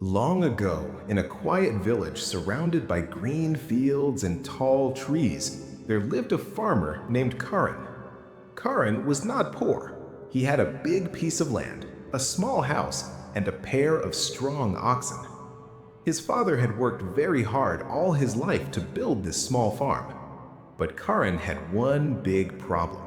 Long ago, in a quiet village surrounded by green fields and tall trees, there lived a farmer named Karan. Karan was not poor. He had a big piece of land, a small house, and a pair of strong oxen. His father had worked very hard all his life to build this small farm. But Karan had one big problem.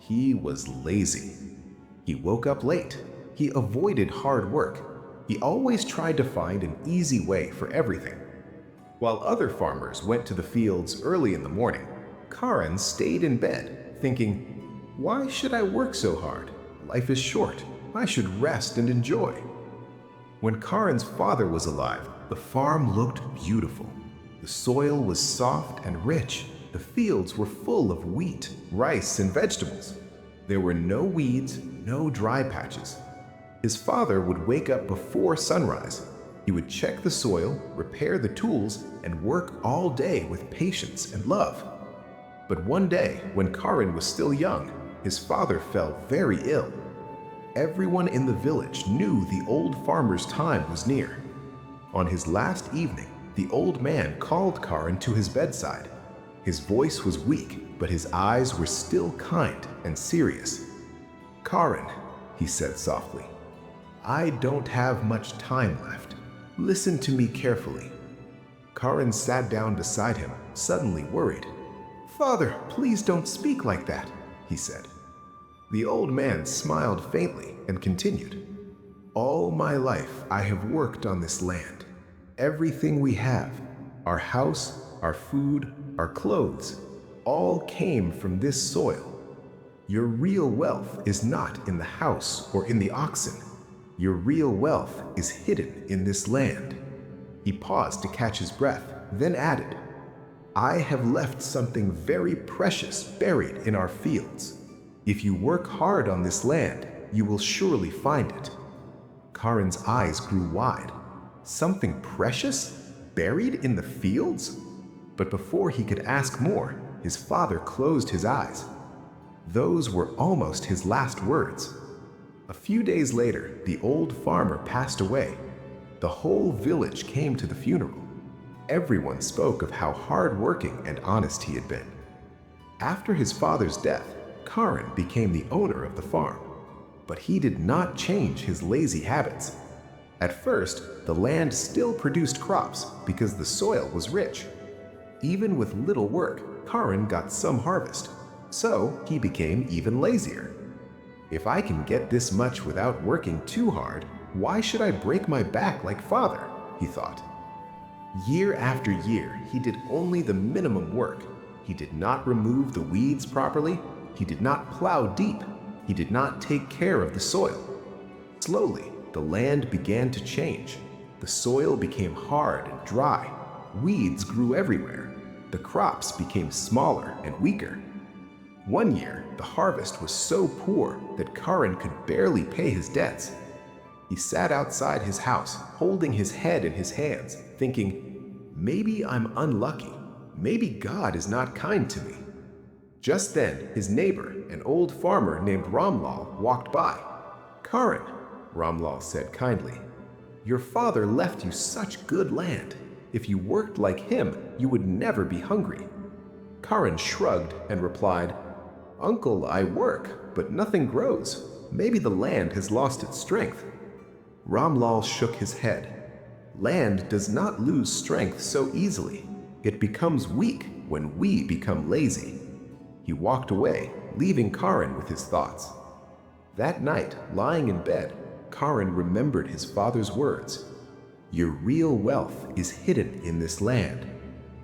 He was lazy. He woke up late. He avoided hard work. He always tried to find an easy way for everything. While other farmers went to the fields early in the morning, Karan stayed in bed, thinking, "Why should I work so hard? Life is short. I should rest and enjoy." When Karan's father was alive, the farm looked beautiful. The soil was soft and rich. The fields were full of wheat, rice, and vegetables. There were no weeds, no dry patches. His father would wake up before sunrise. He would check the soil, repair the tools, and work all day with patience and love. But one day, when Karan was still young, his father fell very ill. Everyone in the village knew the old farmer's time was near. On his last evening, the old man called Karan to his bedside. His voice was weak, but his eyes were still kind and serious. "Karan," he said softly, "I don't have much time left. Listen to me carefully." Karan sat down beside him, suddenly worried. "Father, please don't speak like that," he said. The old man smiled faintly and continued, "All my life I have worked on this land. Everything we have, our house, our food, our clothes, all came from this soil. Your real wealth is not in the house or in the oxen. Your real wealth is hidden in this land." He paused to catch his breath, then added, "I have left something very precious buried in our fields. If you work hard on this land, you will surely find it." Karan's eyes grew wide. Something precious? Buried in the fields? But before he could ask more, his father closed his eyes. Those were almost his last words. A few days later, the old farmer passed away. The whole village came to the funeral. Everyone spoke of how hard-working and honest he had been. After his father's death, Karan became the owner of the farm. But he did not change his lazy habits. At first, the land still produced crops because the soil was rich. Even with little work, Karan got some harvest. So he became even lazier. "If I can get this much without working too hard, why should I break my back like father?" he thought. Year after year, he did only the minimum work. He did not remove the weeds properly. He did not plow deep. He did not take care of the soil. Slowly, the land began to change. The soil became hard and dry. Weeds grew everywhere. The crops became smaller and weaker. One year, the harvest was so poor that Karan could barely pay his debts. He sat outside his house, holding his head in his hands, thinking, "Maybe I'm unlucky. Maybe God is not kind to me." Just then, his neighbor, an old farmer named Ramlal, walked by. "Karan," Ramlal said kindly, "your father left you such good land. If you worked like him, you would never be hungry." Karan shrugged and replied, "Uncle, I work, but nothing grows. Maybe the land has lost its strength." Ramlal shook his head. "Land does not lose strength so easily. It becomes weak when we become lazy." He walked away, leaving Karan with his thoughts. That night, lying in bed, Karan remembered his father's words. "Your real wealth is hidden in this land.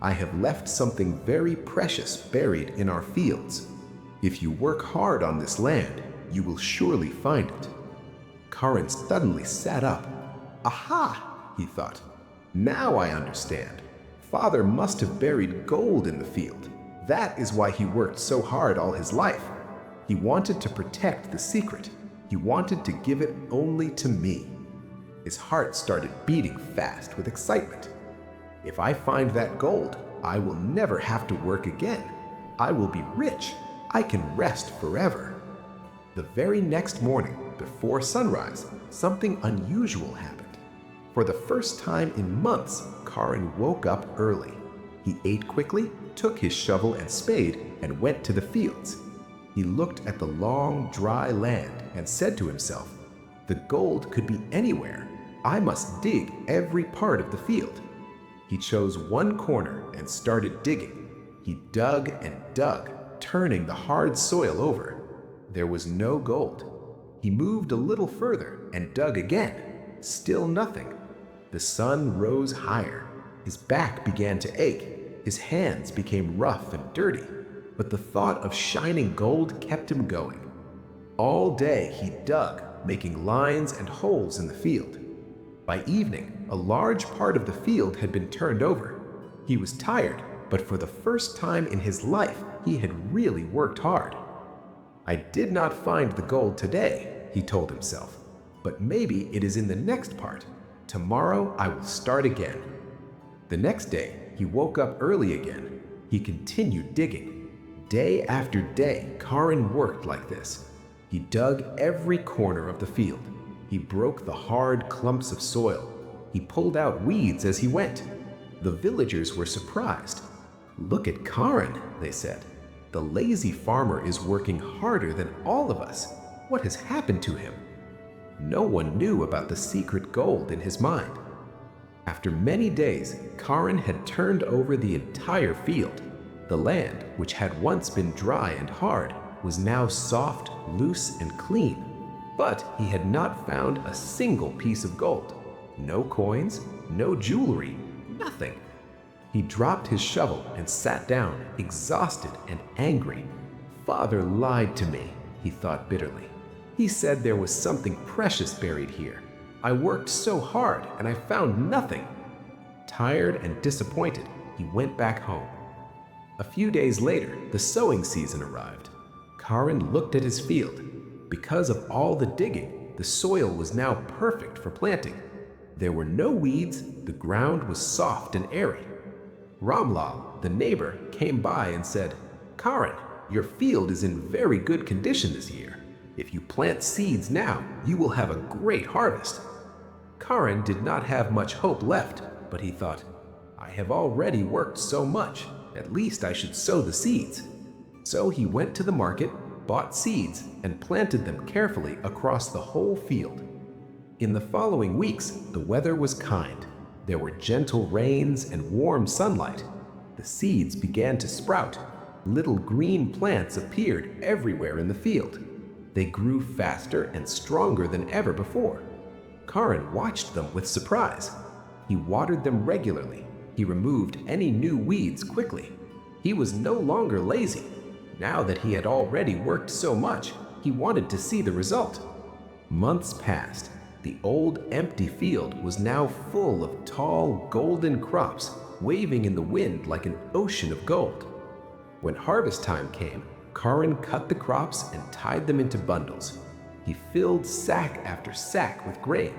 I have left something very precious buried in our fields. If you work hard on this land, you will surely find it." Karan suddenly sat up. "Aha!" he thought. "Now I understand. Father must have buried gold in the field. That is why he worked so hard all his life. He wanted to protect the secret. He wanted to give it only to me." His heart started beating fast with excitement. "If I find that gold, I will never have to work again. I will be rich. I can rest forever." The very next morning, before sunrise, something unusual happened. For the first time in months, Karan woke up early. He ate quickly, took his shovel and spade, and went to the fields. He looked at the long, dry land and said to himself, "The gold could be anywhere. I must dig every part of the field." He chose one corner and started digging. He dug and dug, turning the hard soil over. There was no gold. He moved a little further and dug again. Still nothing. The sun rose higher. His back began to ache. His hands became rough and dirty. But the thought of shining gold kept him going. All day he dug, making lines and holes in the field. By evening, a large part of the field had been turned over. He was tired, but for the first time in his life, he had really worked hard. "I did not find the gold today," he told himself, "but maybe it is in the next part. Tomorrow I will start again." The next day, he woke up early again. He continued digging. Day after day, Karan worked like this. He dug every corner of the field. He broke the hard clumps of soil. He pulled out weeds as he went. The villagers were surprised. "Look at Karan," they said. "The lazy farmer is working harder than all of us. What has happened to him?" No one knew about the secret gold in his mind. After many days, Karan had turned over the entire field. The land, which had once been dry and hard, was now soft, loose, and clean. But he had not found a single piece of gold. No coins, no jewelry, nothing. He dropped his shovel and sat down, exhausted and angry. "Father lied to me," he thought bitterly. "He said there was something precious buried here. I worked so hard and I found nothing." Tired and disappointed, he went back home. A few days later, the sowing season arrived. Karan looked at his field. Because of all the digging, the soil was now perfect for planting. There were no weeds, the ground was soft and airy. Ramlal, the neighbor, came by and said, "Karan, your field is in very good condition this year. If you plant seeds now, you will have a great harvest." Karan did not have much hope left, but he thought, "I have already worked so much, at least I should sow the seeds." So he went to the market, bought seeds, and planted them carefully across the whole field. In the following weeks, the weather was kind. There were gentle rains and warm sunlight. The seeds began to sprout. Little green plants appeared everywhere in the field. They grew faster and stronger than ever before. Karan watched them with surprise. He watered them regularly. He removed any new weeds quickly. He was no longer lazy. Now that he had already worked so much, he wanted to see the result. Months passed. The old, empty field was now full of tall, golden crops, waving in the wind like an ocean of gold. When harvest time came, Karan cut the crops and tied them into bundles. He filled sack after sack with grain.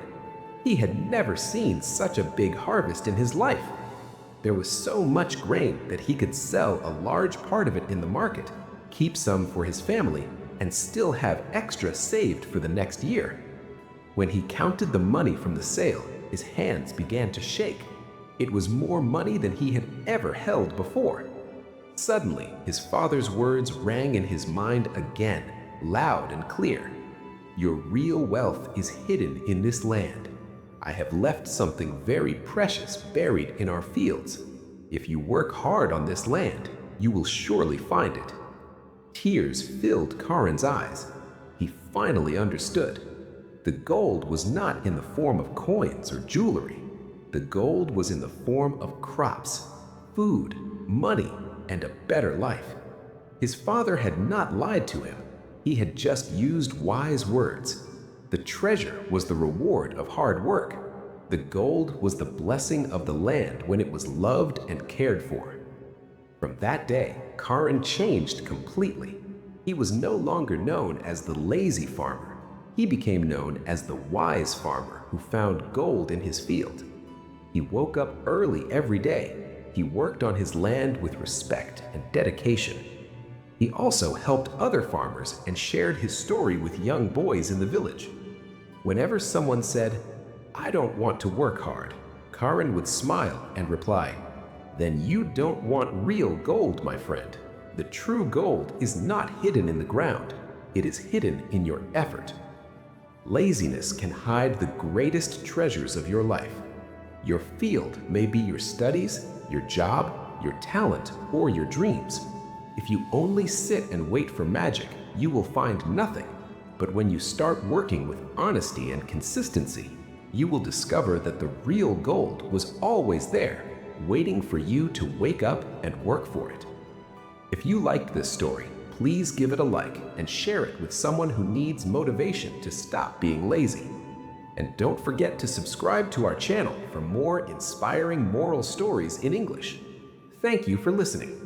He had never seen such a big harvest in his life. There was so much grain that he could sell a large part of it in the market, keep some for his family, and still have extra saved for the next year. When he counted the money from the sale, his hands began to shake. It was more money than he had ever held before. Suddenly, his father's words rang in his mind again, loud and clear. "Your real wealth is hidden in this land. I have left something very precious buried in our fields. If you work hard on this land, you will surely find it." Tears filled Karan's eyes. He finally understood. The gold was not in the form of coins or jewelry. The gold was in the form of crops, food, money, and a better life. His father had not lied to him. He had just used wise words. The treasure was the reward of hard work. The gold was the blessing of the land when it was loved and cared for. From that day, Karan changed completely. He was no longer known as the lazy farmer. He became known as the wise farmer who found gold in his field. He woke up early every day. He worked on his land with respect and dedication. He also helped other farmers and shared his story with young boys in the village. Whenever someone said, "I don't want to work hard." Karan would smile and reply, "Then you don't want real gold, my friend. The true gold is not hidden in the ground. It is hidden in your effort." Laziness can hide the greatest treasures of your life. Your field may be your studies, your job, your talent, or your dreams. If you only sit and wait for magic, you will find nothing. But when you start working with honesty and consistency, you will discover that the real gold was always there, waiting for you to wake up and work for it. If you liked this story, please give it a like and share it with someone who needs motivation to stop being lazy. And don't forget to subscribe to our channel for more inspiring moral stories in English. Thank you for listening.